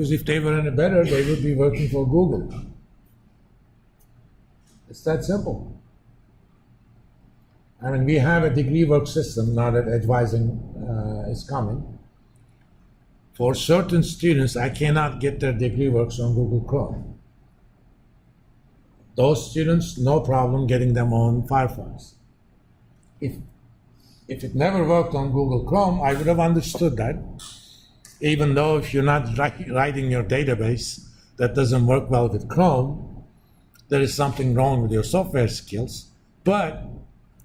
Because if they were any better, they would be working for Google. It's that simple. I mean, we have a degree work system now that advising is coming. For certain students, I cannot get their degree works on Google Chrome. Those students, no problem getting them on Firefox. If it never worked on Google Chrome, I would have understood that. Even though if you're not writing your database that doesn't work well with Chrome, there is something wrong with your software skills. But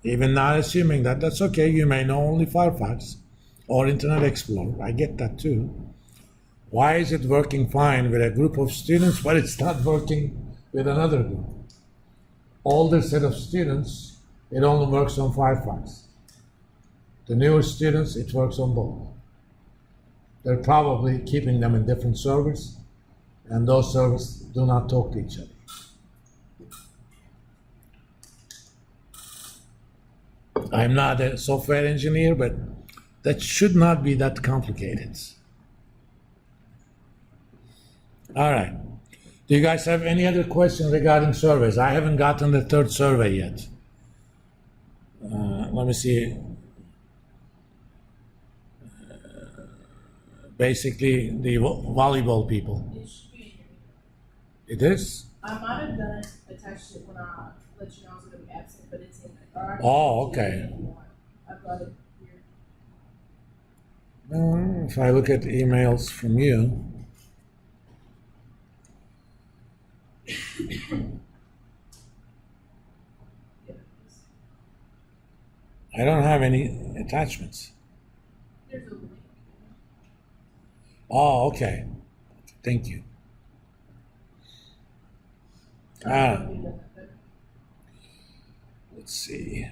even not assuming that, that's okay. You may know only Firefox or Internet Explorer. I get that too. Why is it working fine with a group of students, but it's not working with another group? Older set of students, it only works on Firefox. The newer students, it works on both. They're probably keeping them in different servers, and those servers do not talk to each other. I'm not a software engineer, but that should not be that complicated. All right. Do you guys have any other questions regarding surveys? I haven't gotten the third survey yet. Let me see. Basically, the volleyball people. It should be in your email. It is? I might have done it, attached it when I let you know I was going to be absent, but it's in there. Oh, okay. I've got it here. If I look at emails from you, I don't have any attachments. There's a link. Oh, okay. Thank you. Let's see.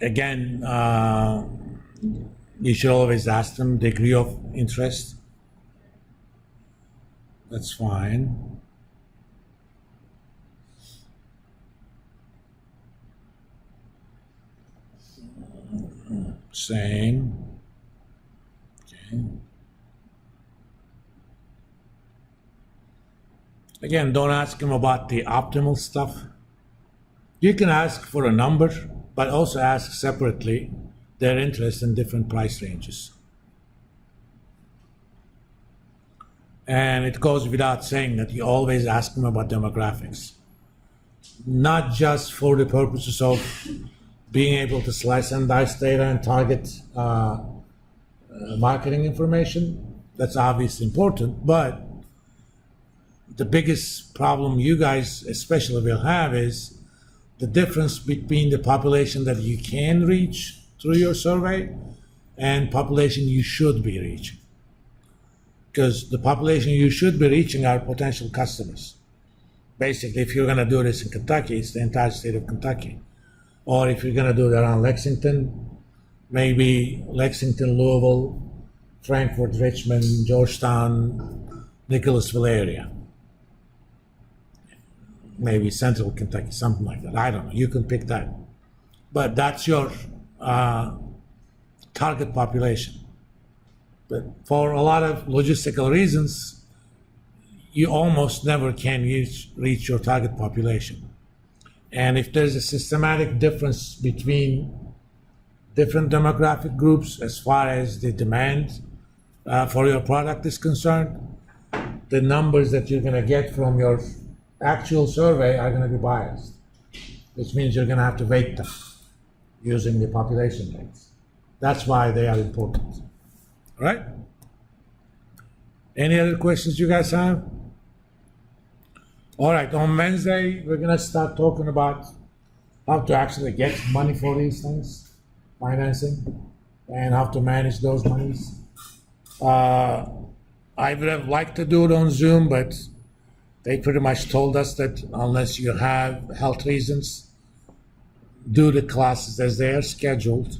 Again, you should always ask them degree of interest. That's fine. Same. Okay. Again, don't ask them about the optimal stuff. You can ask for a number, but also ask separately their interest in different price ranges. And it goes without saying that you always ask them about demographics. Not just for the purposes of being able to slice and dice data and target marketing information. That's obviously important, but the biggest problem you guys especially will have is the difference between the population that you can reach through your survey and population you should be reaching. Because the population you should be reaching are potential customers. Basically, if you're going to do this in Kentucky, it's the entire state of Kentucky. Or if you're going to do it around Lexington, maybe Lexington, Louisville, Frankfort, Richmond, Georgetown, Nicholasville area. Maybe central Kentucky, something like that. I don't know. You can pick that. But that's your target population. But for a lot of logistical reasons, you almost never can reach your target population. And if there's a systematic difference between different demographic groups as far as the demand for your product is concerned, the numbers that you're going to get from your actual survey are going to be biased, which means you're going to have to weight them using the population rates. That's why they are important. All right? Any other questions you guys have? All right, on Wednesday, we're going to start talking about how to actually get money for these things, financing, and how to manage those monies. I would have liked to do it on Zoom, but they pretty much told us that unless you have health reasons, do the classes as they are scheduled.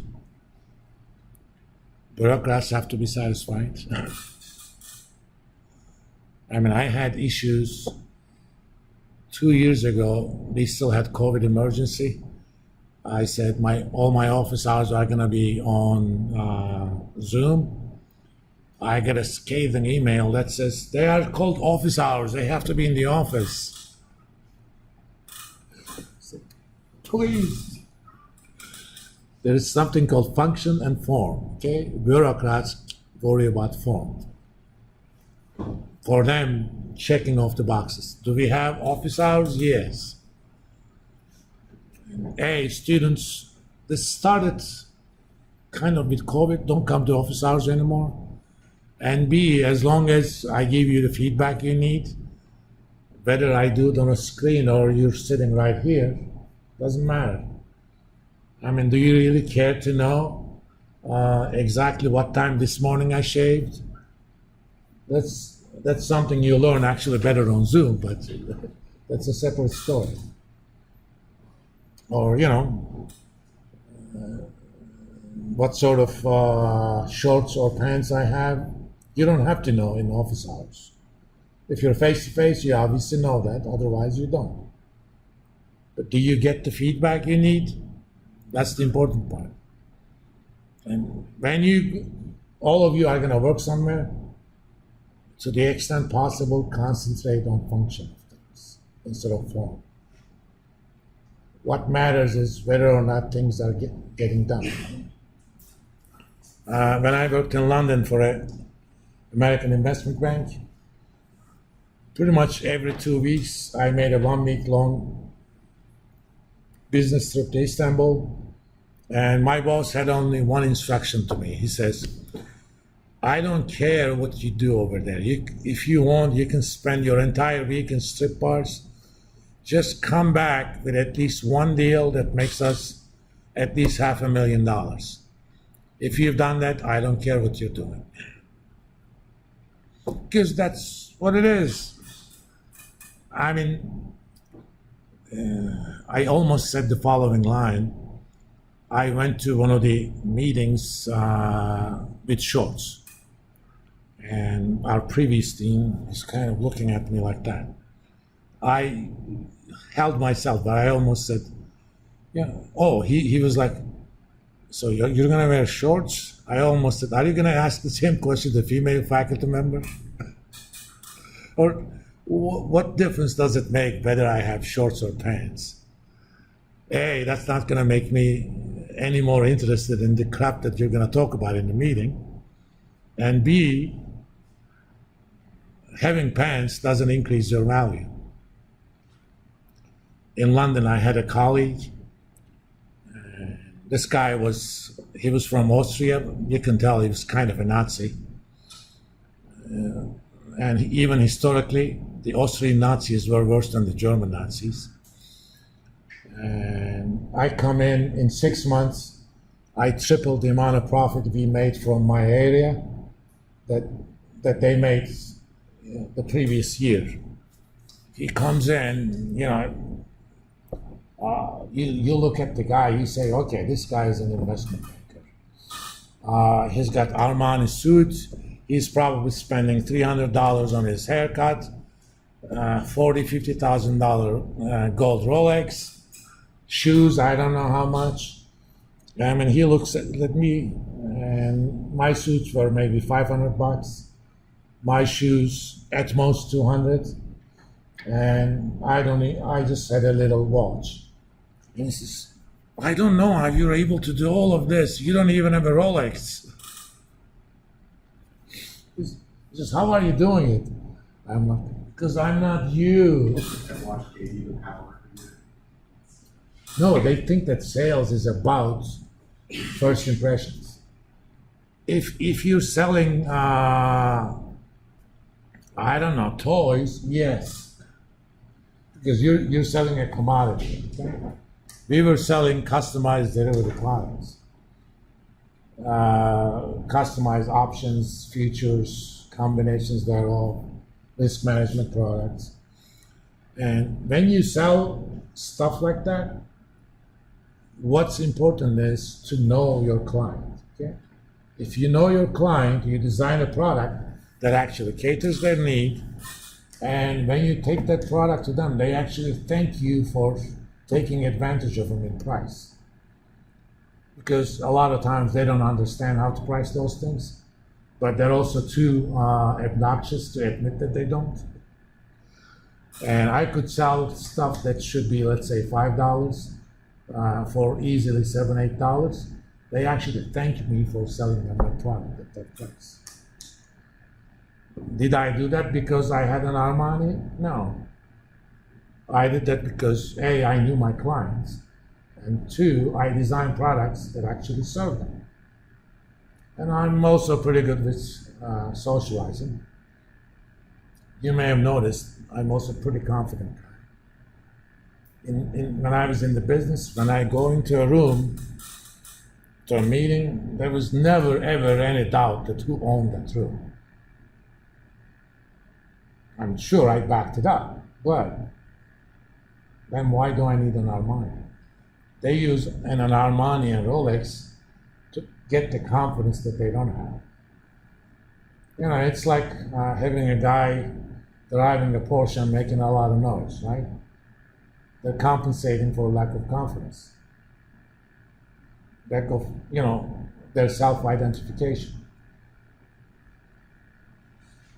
Bureaucrats have to be satisfied. I mean, I had issues 2 years ago. We still had COVID emergency. I said all my office hours are going to be on Zoom. I get a scathing email that says they are called office hours. They have to be in the office. Please. There is something called function and form. Okay, bureaucrats worry about form. For them, checking off the boxes. Do we have office hours? Yes. A, students, this started kind of with COVID, don't come to office hours anymore. And B, as long as I give you the feedback you need, whether I do it on a screen or you're sitting right here, doesn't matter. I mean, do you really care to know exactly what time this morning I shaved? That's something you learn actually better on Zoom, but that's a separate story. Or, what sort of shorts or pants I have. You don't have to know in office hours. If you're face to face, you obviously know that, otherwise you don't. But do you get the feedback you need? That's the important part. And when all of you are going to work somewhere, to the extent possible, concentrate on function of things instead of form. What matters is whether or not things are getting done. When I worked in London for an American investment bank, pretty much every 2 weeks I made a 1 week long business trip to Istanbul, and my boss had only one instruction to me. He says, I don't care what you do over there. If you want, you can spend your entire week in strip bars. Just come back with at least one deal that makes us at least $500,000. If you've done that, I don't care what you're doing. Because that's what it is. I mean, I almost said the following line. I went to one of the meetings with shorts. And our previous team is kind of looking at me like that. I held myself, but I almost said, yeah. Oh, he was like, so you're going to wear shorts? I almost said, are you going to ask the same question to the female faculty member? Or what difference does it make whether I have shorts or pants? A, that's not going to make me any more interested in the crap that you're going to talk about in the meeting. And B, having pants doesn't increase your value. In London, I had a colleague. This guy was from Austria. You can tell he was kind of a Nazi. And even historically, the Austrian Nazis were worse than the German Nazis. And I come in 6 months, I tripled the amount of profit we made from my area that they made the previous year. He comes in, you look at the guy, you say, okay, this guy is an investment banker. He's got Armani suits. He's probably spending $300 on his haircut, $50,000 gold Rolex, shoes, I don't know how much. I mean, he looks at me, and my suits were maybe $500. My shoes, at most 200. And I just had a little watch. And he says, I don't know how you're able to do all of this. You don't even have a Rolex. He says, how are you doing it? I'm like, because I'm not you. No, they think that sales is about first impressions. If you're selling, I don't know, toys, yes. Because you're selling a commodity. Okay? We were selling customized derivative products. Customized options, futures, combinations thereof, risk management products. And when you sell stuff like that, what's important is to know your client. Okay? If you know your client, you design a product that actually caters their need, and when you take that product to them, they actually thank you for taking advantage of them in price. Because a lot of times they don't understand how to price those things. but they're also too obnoxious to admit that they don't. And I could sell stuff that should be, let's say, $5 for easily $7, $8. They actually thank me for selling them that product at that price. Did I do that because I had an Armani? No. I did that because A, I knew my clients, and two, I designed products that actually serve them. And I'm also pretty good with socializing. You may have noticed I'm also pretty confident guy. When I was in the business, when I go into a room, to a meeting, there was never ever any doubt that who owned that room. I'm sure I backed it up, but then why do I need an Armani? They use an Armani and Rolex to get the confidence that they don't have. You know, it's like having a guy driving a Porsche and making a lot of noise, right? They're compensating for lack of confidence. Lack of, their self-identification.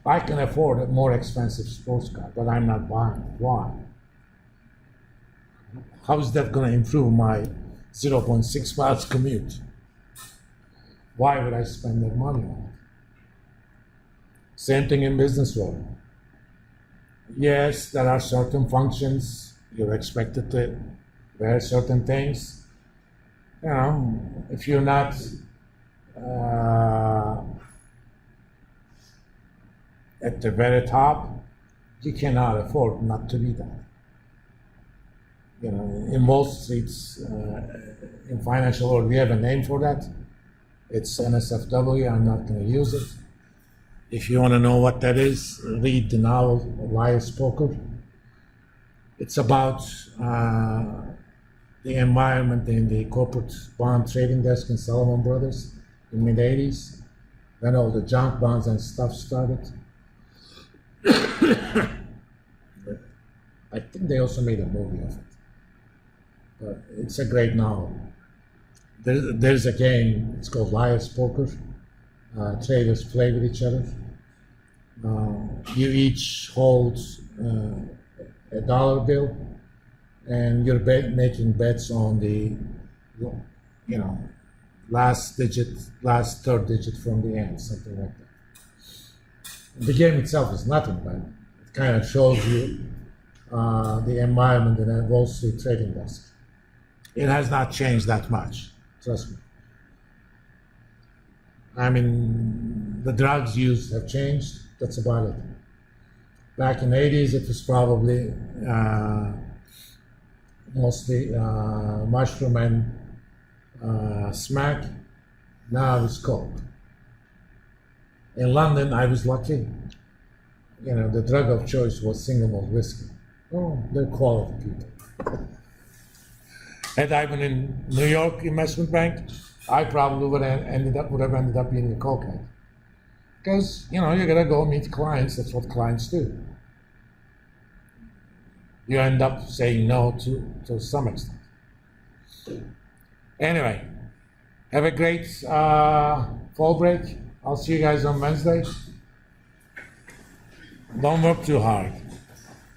I can afford a more expensive sports car, but I'm not buying it. Why? How is that going to improve my 0.6 miles commute? Why would I spend that money on it? Same thing in business world. Yes, there are certain functions you're expected to wear certain things. If you're not at the very top, you cannot afford not to be that. In Wall Street, in financial world, we have a name for that. It's NSFW. I'm not going to use it. If you want to know what that is, read the novel Liar's Poker. It's about the environment in the corporate bond trading desk in Salomon Brothers in the mid-'80s, when all the junk bonds and stuff started. I think they also made a movie of it. But it's a great novel. There's a game, it's called Liar's Poker. Traders play with each other. You each hold a dollar bill, and you're making bets on the, last third digit from the end, something like that. The game itself is nothing, but it kind of shows you the environment in a Wall Street trading desk. It has not changed that much, trust me. I mean, the drugs used have changed, that's about it. Back in the 80s, it was probably mostly mushroom and smack. Now it's coke. In London, I was lucky. The drug of choice was single malt whiskey. Oh, they're quality people. Had I been in New York investment bank, I probably would have ended up being a cokehead. Because, you gotta go meet clients, that's what clients do. You end up saying no to some extent. Anyway, have a great fall break. I'll see you guys on Wednesday. Don't work too hard.